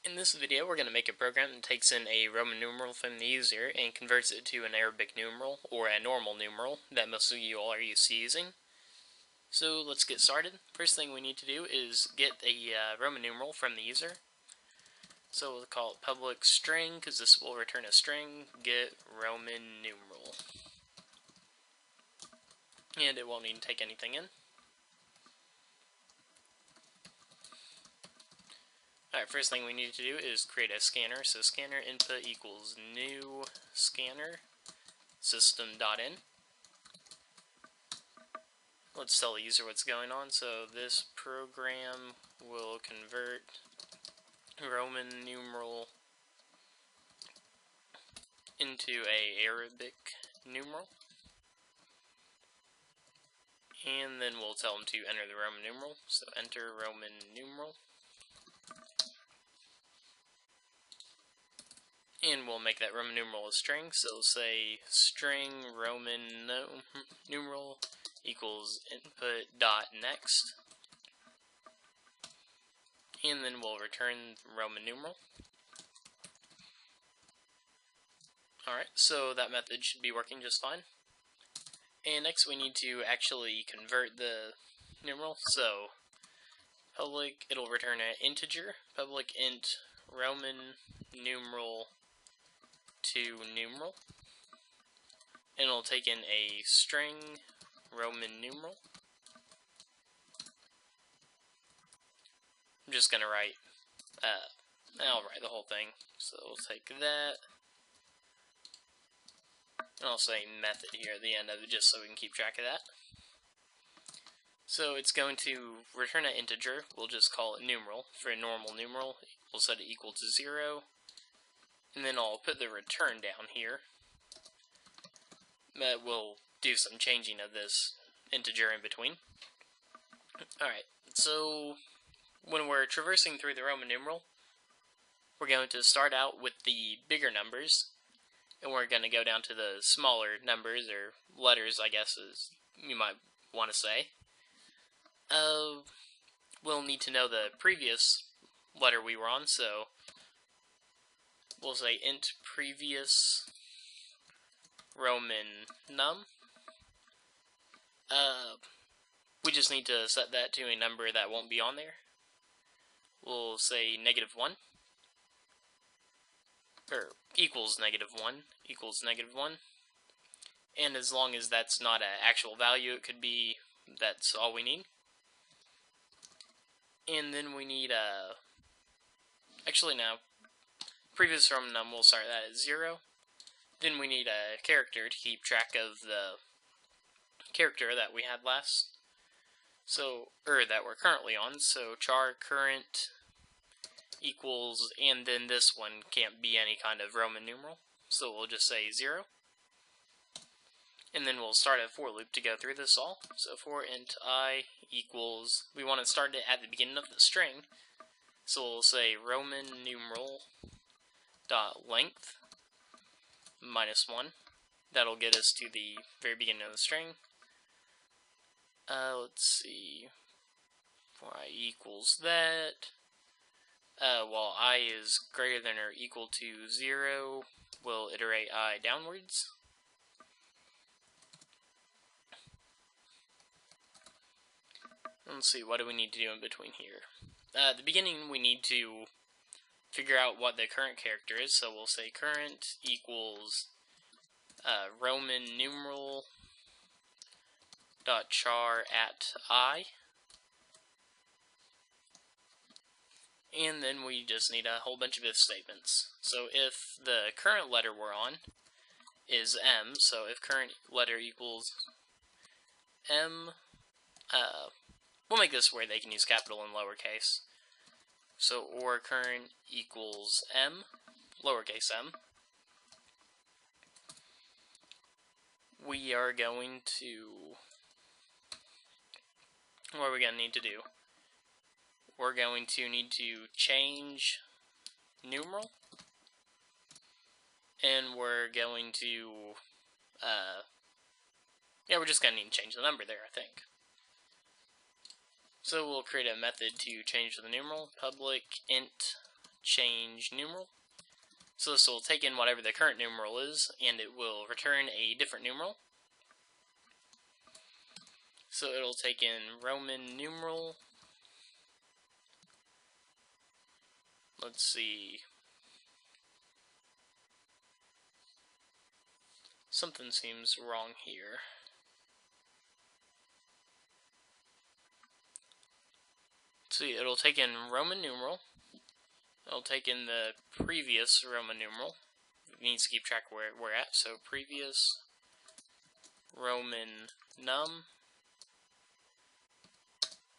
In this video, we're going to make a program that takes in a Roman numeral from the user and converts it to an Arabic numeral, or a normal numeral, that most of you all are used to using. So let's get started. First thing we need to do is get a Roman numeral from the user. So we'll call it public string, because this will return a string, get Roman numeral. And it won't even take anything in. Alright, first thing we need to do is create a scanner. So scanner input equals new scanner system.in. Let's tell the user what's going on. So this program will convert Roman numeral into a Arabic numeral. And then we'll tell them to enter the Roman numeral. So enter Roman numeral. And we'll make that Roman numeral a string, so we'll say string Roman numeral equals input dot next. And then we'll return Roman numeral. Alright, so that method should be working just fine. And next we need to actually convert the numeral, so public, it'll return an integer, public int Roman numeral to numeral, and it'll take in a string Roman numeral. I'm just gonna write, I'll write the whole thing, so we'll take that, and I'll say method here at the end of it, just so we can keep track of that. So it's going to return an integer, we'll just call it numeral. For a normal numeral, we'll set it equal to 0, and then I'll put the return down here. But we'll do some changing of this integer in between. Alright, so when we're traversing through the Roman numeral, we're going to start out with the bigger numbers, and we're going to go down to the smaller numbers, or letters, I guess, as you might want to say. We'll need to know the previous letter we were on, so we'll say int previous Roman num. We just need to set that to a number that won't be on there. We'll say -1, or equals -1, equals -1. And as long as that's not an actual value, it could be, that's all we need. And then we need actually now, previous Roman num, we'll start that at 0. Then we need a character to keep track of the character that we had last. So, that we're currently on. So char current equals, and then this one can't be any kind of Roman numeral. So we'll just say 0. And then we'll start a for loop to go through this all. So for int I equals, we want to start it at the beginning of the string. So we'll say Roman numeral dot length -1. That'll get us to the very beginning of the string. Let's see, for I equals that, while I is greater than or equal to 0, we'll iterate I downwards. Let's see, what do we need to do in between here? At the beginning, we need to figure out what the current character is, so we'll say current equals Roman numeral dot char at I, and then we just need a whole bunch of if statements. So if the current letter we're on is M, so if current letter equals M, we'll make this where they can use capital and lowercase. So or current equals M, lowercase m, we are going to, what are we going to need to do? We're going to need to change numeral, and we're going to, we're just going to need to change the number there, I think. So we'll create a method to change the numeral, public int change numeral. So this will take in whatever the current numeral is, and it will return a different numeral. So it'll take in Roman numeral. Let's see. Something seems wrong here. See, it'll take in Roman numeral. It'll take in the previous Roman numeral. It needs to keep track of where we're at. So previous Roman num.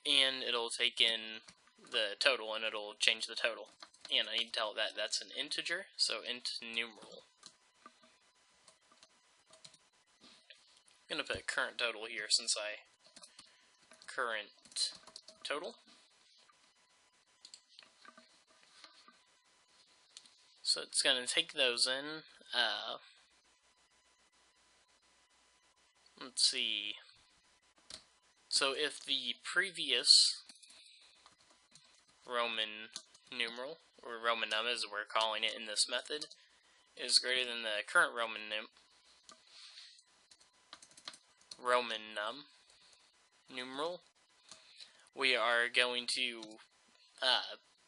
And it'll take in the total, and it'll change the total. And I need to tell that that's an integer, so int numeral. I'm going to put current total here since current total. So it's going to take those in. Let's see. So if the previous Roman numeral, or Roman num as we're calling it in this method, is greater than the current Roman num numeral, we are going to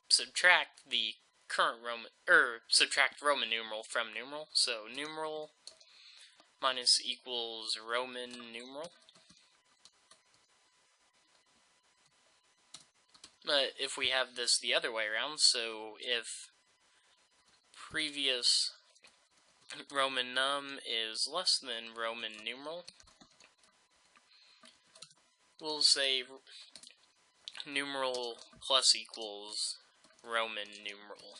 subtract the current subtract Roman numeral from numeral. So numeral minus equals Roman numeral. But if we have this the other way around, so if previous Roman num is less than Roman numeral, we'll say numeral plus equals Roman numeral.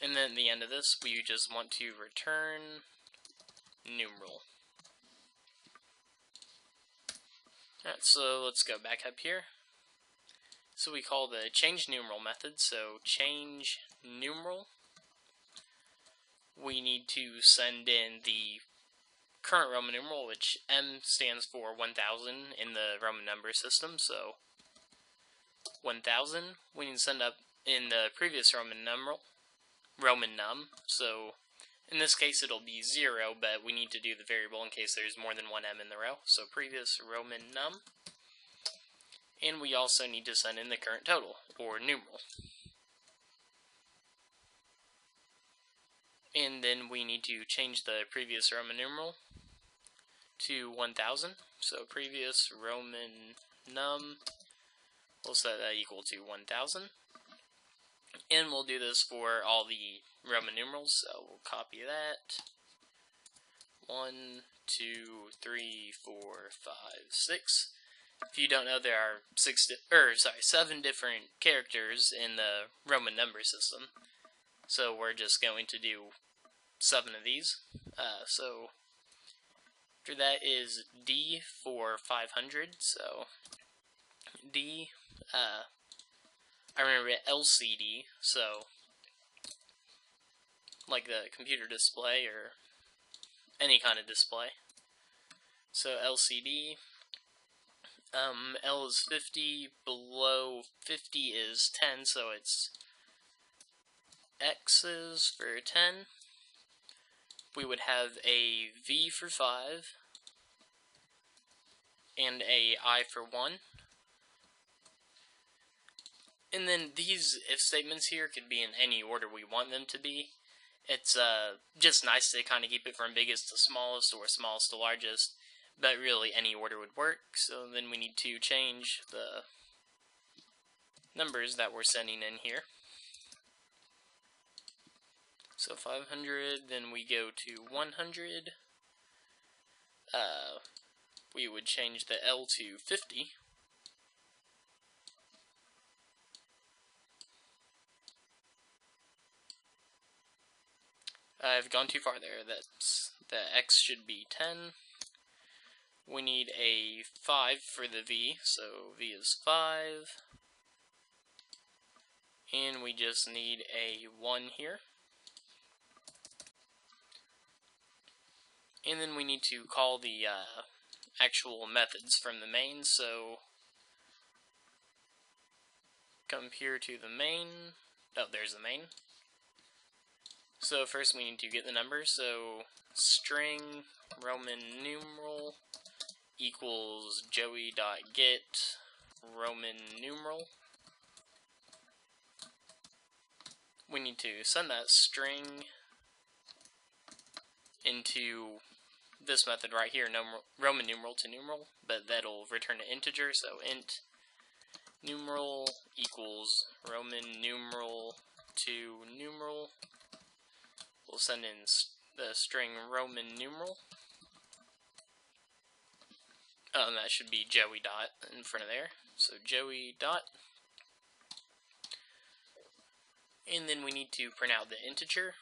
And then at the end of this, we just want to return numeral. Alright, so let's go back up here. So we call the change numeral method, so change numeral. We need to send in the current Roman numeral, which M stands for 1000 in the Roman number system, so 1000. We need to send up in the previous Roman num, so in this case it'll be 0, but we need to do the variable in case there's more than one M in the row, so previous Roman num. And we also need to send in the current total, or numeral. And then we need to change the previous Roman numeral to 1000. So previous Roman num, we'll set that equal to 1000. And we'll do this for all the Roman numerals, so we'll copy that. 1, 2, 3, 4, 5, 6. If you don't know, there are 7 different characters in the Roman number system. So we're just going to do 7 of these. So after that is D for 500. So D, I remember LCD, so like the computer display or any kind of display. So LCD, L is 50, below 50 is 10, so it's X's for 10. We would have a V for 5, and a I for 1. And then these if statements here could be in any order we want them to be. It's just nice to kind of keep it from biggest to smallest or smallest to largest, but really any order would work. So then we need to change the numbers that we're sending in here. So 500, then we go to 100. We would change the L to 50. I've gone too far there. The X should be 10. We need a 5 for the V, so V is 5. And we just need a 1 here. And then we need to call the actual methods from the main, so come here to the main. Oh, there's the main. So first we need to get the number, so string Roman numeral equals joey.get Roman numeral. We need to send that string into this method right here, Roman numeral to numeral, but that'll return an integer, so int numeral equals Roman numeral to numeral. We'll send in the string Roman numeral. And that should be Joey dot in front of there. So Joey dot. And then we need to print out the integer.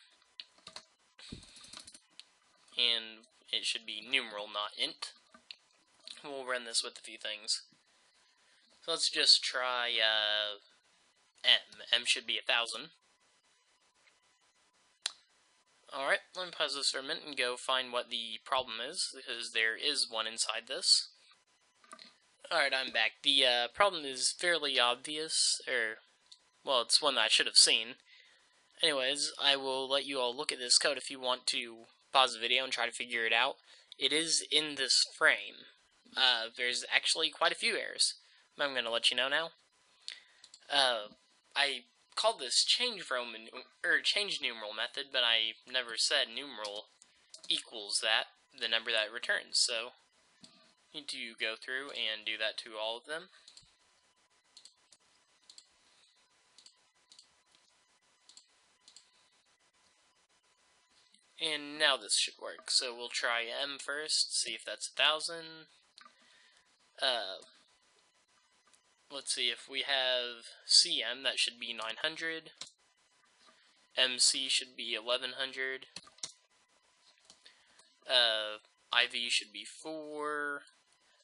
And it should be numeral, not int. We'll run this with a few things. So let's just try M. M should be 1000. Alright, let me pause this for a minute and go find what the problem is, because there is one inside this. Alright, I'm back. The problem is fairly obvious, well, it's one that I should have seen. Anyways, I will let you all look at this code if you want to pause the video and try to figure it out. It is in this frame. There's actually quite a few errors. I'm going to let you know now. I called this change numeral method, but I never said numeral equals that, the number that it returns. So you need to go through and do that to all of them. And now this should work. So we'll try M first, see if that's 1000. Let's see, if we have CM, that should be 900. MC should be 1100. IV should be 4.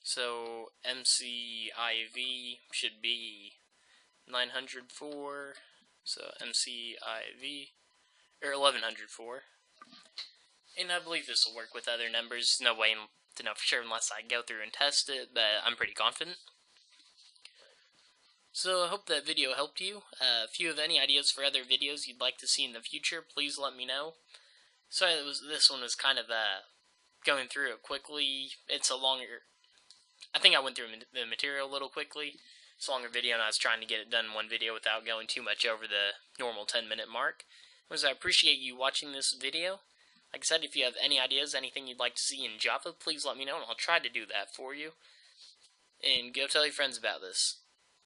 So MCIV should be 904. So MCIV, or 1104. And I believe this will work with other numbers. No way to know for sure unless I go through and test it, but I'm pretty confident. So I hope that video helped you. If you have any ideas for other videos you'd like to see in the future, please let me know. Sorry this one was kind of going through it quickly. It's a longer... I think I went through the material a little quickly. It's a longer video and I was trying to get it done in one video without going too much over the normal 10-minute mark. I appreciate you watching this video. Like I said, if you have any ideas, anything you'd like to see in Java, please let me know and I'll try to do that for you. And go tell your friends about this.